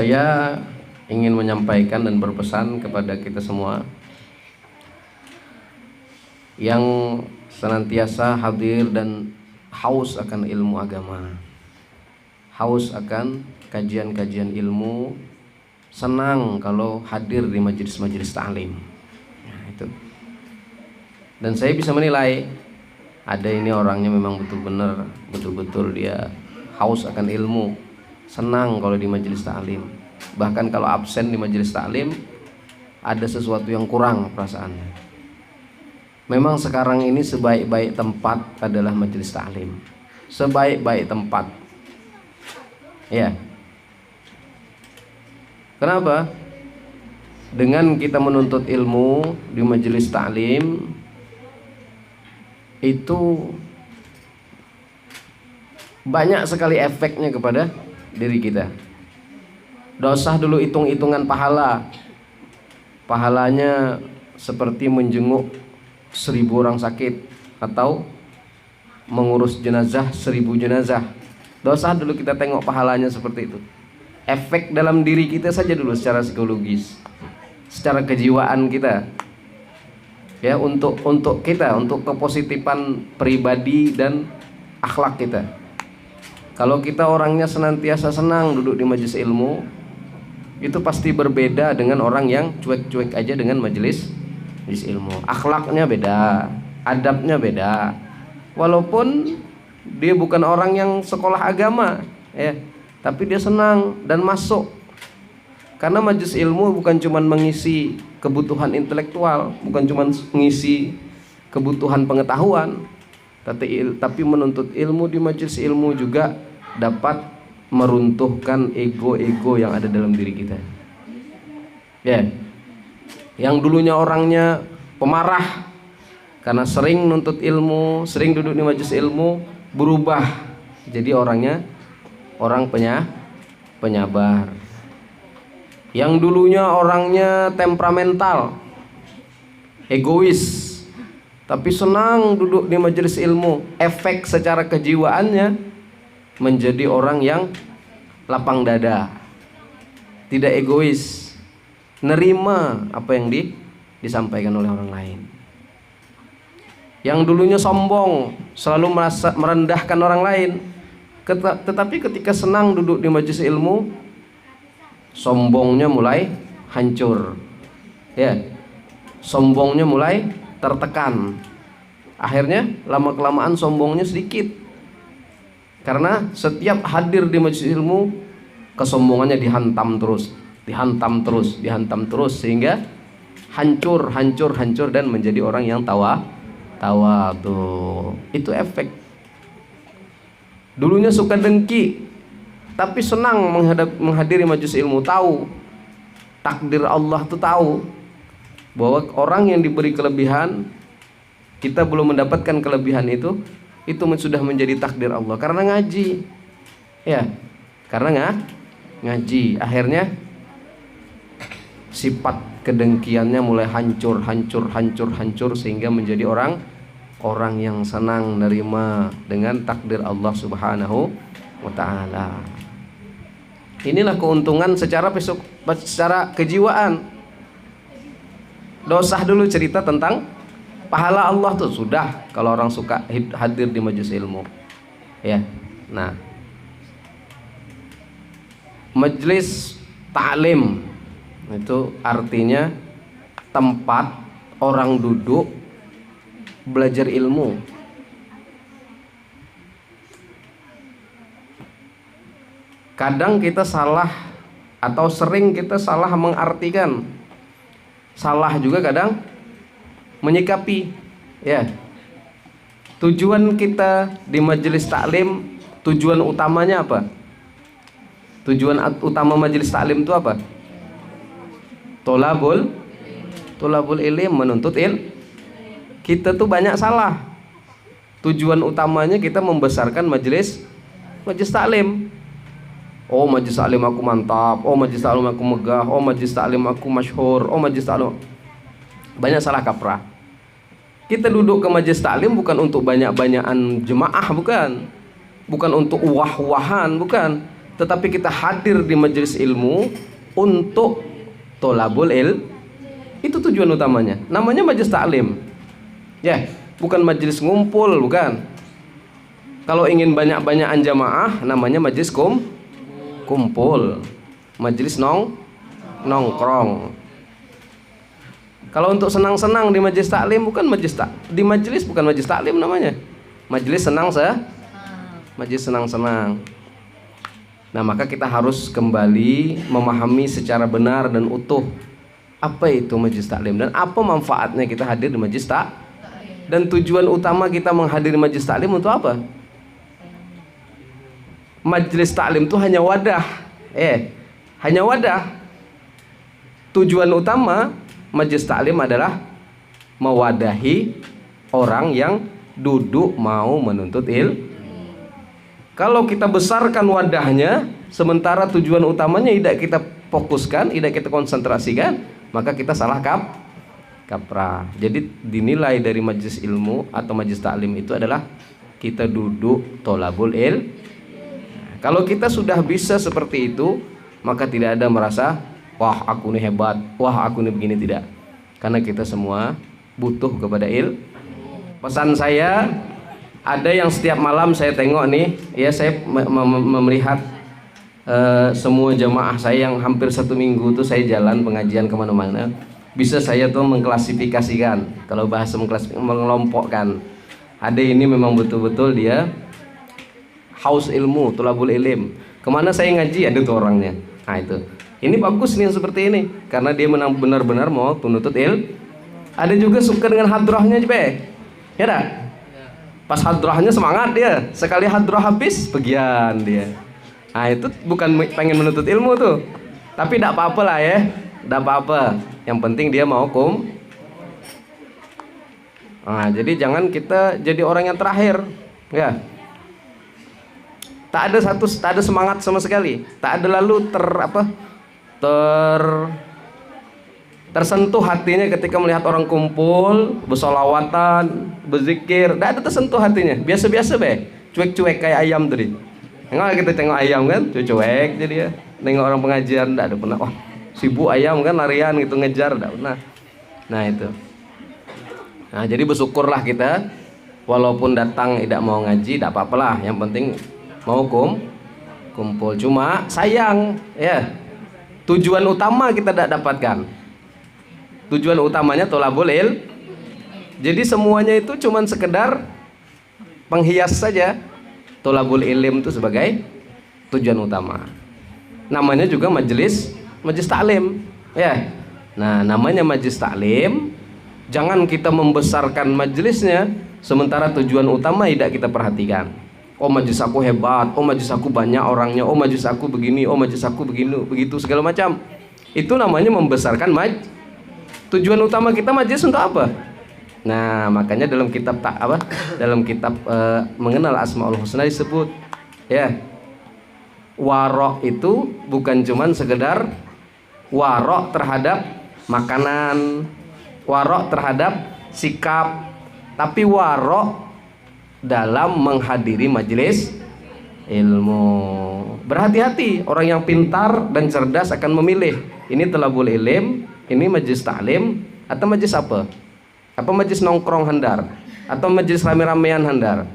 Saya ingin menyampaikan dan berpesan kepada kita semua yang senantiasa hadir dan haus akan ilmu agama, haus akan kajian-kajian ilmu, senang kalau hadir di majelis-majelis ta'lim. Nah, itu. Dan saya bisa menilai ada ini orangnya memang betul-betul dia haus akan ilmu, senang kalau di majelis ta'lim. Bahkan kalau absen di majelis ta'lim ada sesuatu yang kurang perasaannya. Memang sekarang ini sebaik-baik tempat adalah majelis ta'lim. Sebaik-baik tempat. Ya. Kenapa? Dengan kita menuntut ilmu di majelis ta'lim itu banyak sekali efeknya kepada diri kita. Tidak usah dulu hitung-hitungan pahala. Pahalanya seperti menjenguk 1000 orang sakit atau mengurus jenazah 1000 jenazah. Tidak usah dulu kita tengok pahalanya seperti itu. Efek dalam diri kita saja dulu secara psikologis, secara kejiwaan kita. Ya, untuk kita, untuk kepositifan pribadi dan akhlak kita. Kalau kita orangnya senantiasa senang duduk di majelis ilmu, itu pasti berbeda dengan orang yang cuek-cuek aja dengan majelis ilmu. Akhlaknya beda, adabnya beda. Walaupun dia bukan orang yang sekolah agama, ya, tapi dia senang dan masuk. Karena majelis ilmu bukan cuma mengisi kebutuhan intelektual, bukan cuma mengisi kebutuhan pengetahuan, tapi menuntut ilmu di majelis ilmu juga dapat meruntuhkan ego-ego yang ada dalam diri kita. Ya. Yang dulunya orangnya pemarah karena sering nuntut ilmu, sering duduk di majelis ilmu, berubah jadi orangnya orang penyabar. Yang dulunya orangnya temperamental, egois, tapi senang duduk di majelis ilmu, efek secara kejiwaannya menjadi orang yang lapang dada, tidak egois, nerima apa yang disampaikan oleh orang lain. Yang dulunya sombong, selalu merasa merendahkan orang lain, tetapi ketika senang duduk di majelis ilmu, sombongnya mulai hancur. Ya, sombongnya mulai tertekan. Akhirnya lama-kelamaan sombongnya sedikit. Karena setiap hadir di majelis ilmu, kesombongannya dihantam terus sehingga hancur dan menjadi orang yang tawadhu. Itu efek. Dulunya suka dengki, tapi senang menghadiri majelis ilmu, tahu takdir Allah, tuh tahu bahwa orang yang diberi kelebihan, kita belum mendapatkan kelebihan itu sudah menjadi takdir Allah karena ngaji. Ya, karena ngaji. Akhirnya sifat kedengkiannya mulai hancur sehingga menjadi orang yang senang menerima dengan takdir Allah Subhanahu wa ta'ala. Inilah keuntungan secara kejiwaan. Dosah dulu cerita tentang pahala Allah tuh sudah kalau orang suka hadir di majelis ilmu. Ya. Nah, majelis ta'lim itu artinya tempat orang duduk belajar ilmu. Kadang kita salah atau sering kita salah mengartikan, salah juga kadang menyikapi. Ya, tujuan kita di majelis taklim, tujuan utamanya apa? Tujuan utama majelis taklim itu apa? Tolabul ilm, menuntut ilmu. Kita tuh banyak salah. Tujuan utamanya kita membesarkan majelis taklim. Oh, majelis taklim aku mantap, oh majelis taklim aku megah, oh majelis taklim aku masyhur, oh majelis taklim. Banyak salah kaprah. Kita duduk ke majelis taklim bukan untuk banyak-banyakan jemaah, bukan untuk uwah-uwahan, bukan, tetapi kita hadir di majelis ilmu untuk tolabul itu tujuan utamanya. Namanya majelis taklim. Ya, bukan majelis ngumpul, bukan. Kalau ingin banyak-banyakan jamaah namanya majelis kumpul. Majelis nongkrong. Kalau untuk senang-senang di majelis taklim bukan di majelis bukan majelis taklim namanya. Majelis majelis senang-senang. Nah, maka kita harus kembali memahami secara benar dan utuh apa itu majelis taklim dan apa manfaatnya kita hadir di majelis dan tujuan utama kita menghadiri majelis taklim untuk apa? Majelis taklim itu hanya wadah. Hanya wadah. Tujuan utama majelis taklim adalah mewadahi orang yang duduk mau menuntut ilmu. Kalau kita besarkan wadahnya, sementara tujuan utamanya tidak kita fokuskan, tidak kita konsentrasikan, maka kita salah kaprah. Jadi dinilai dari majelis ilmu atau majelis taklim itu adalah kita duduk tolabul Kalau kita sudah bisa seperti itu, maka tidak ada merasa wah aku ini hebat, wah aku ini begini, tidak. Karena kita semua butuh kepada Pesan saya, ada yang setiap malam saya tengok nih, ya saya melihat semua jamaah saya yang hampir 1 minggu tuh saya jalan pengajian kemana-mana, bisa saya tuh mengklasifikasikan, kalau bahasa mengelompokkan. Ada ini memang betul-betul dia haus ilmu, tolabul ilim. Kemana saya ngaji ada tuh orangnya. Nah itu. Ini bagus nih yang seperti ini, karena dia benar-benar mau menuntut ilmu. Ada juga suka dengan hadrahnya, ya dah. Pas hadrahnya semangat dia, sekali hadrah habis bagian dia. Nah itu bukan pengen menuntut ilmu tuh, tapi tidak apa-apa lah ya, tidak apa-apa. Yang penting dia mau Nah jadi jangan kita jadi orang yang terakhir, ya. Tak ada semangat sama sekali, tak ada lalu tersentuh hatinya ketika melihat orang kumpul, bersolawatan, berzikir. Tidak ada tersentuh hatinya, biasa-biasa cuek-cuek kayak ayam tadi. Enggak kita tengok ayam kan, cuek jadi ya. Nengok orang pengajian, tidak ada pernah. Wah sibuk ayam kan, larian gitu ngejar, tidak pernah. Nah itu. Nah jadi bersyukurlah kita, walaupun datang tidak mau ngaji, tidak apa-apalah. Yang penting mau kumpul. Cuma sayang, ya tujuan utama kita tidak dapatkan. Tujuan utamanya tolabul Jadi semuanya itu cuman sekedar penghias saja. Tolabul ilm itu sebagai tujuan utama. Namanya juga majelis taklim, ya. Nah, namanya majelis taklim, jangan kita membesarkan majelisnya sementara tujuan utama tidak kita perhatikan. Oh majelis aku hebat, oh majelis aku banyak orangnya, oh majelis aku begini, oh majelis aku begini, begitu segala macam. Itu namanya membesarkan Tujuan utama kita majelis untuk apa? Nah, makanya dalam kitab mengenal Asmaul Husna disebut, ya, warok itu bukan cuman sekedar warok terhadap makanan, warok terhadap sikap, tapi warok dalam menghadiri majelis ilmu. Berhati-hati, orang yang pintar dan cerdas akan memilih ini tolabul ilim, ini majelis taklim, atau majelis apa? Apa majelis nongkrong handar? Atau majelis rame-ramean handar?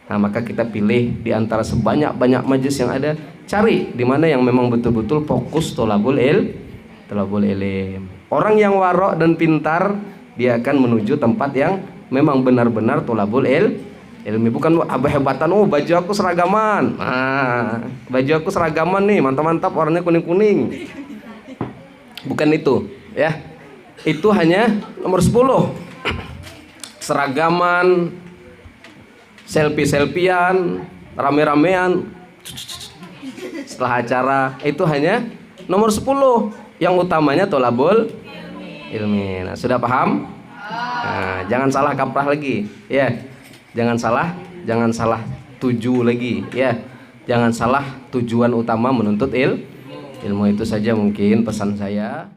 Nah maka kita pilih di antara sebanyak-banyak majelis yang ada, cari di mana yang memang betul-betul fokus tolabul ilim. Orang yang warok dan pintar, dia akan menuju tempat yang memang benar-benar tolabul ilmi. Bukan hebatan, oh baju aku seragaman. Nah, baju aku seragaman nih, mantap-mantap, warnanya kuning-kuning. Bukan itu, ya. Itu hanya nomor 10. Seragaman, selfie-selfian, rame-ramean setelah acara, itu hanya nomor 10. Yang utamanya tolabul ilmi. Nah, sudah paham? Nah, jangan salah kaprah lagi, ya. Jangan salah tuju lagi, ya. Jangan salah tujuan utama menuntut ilmu. Itu saja mungkin pesan saya.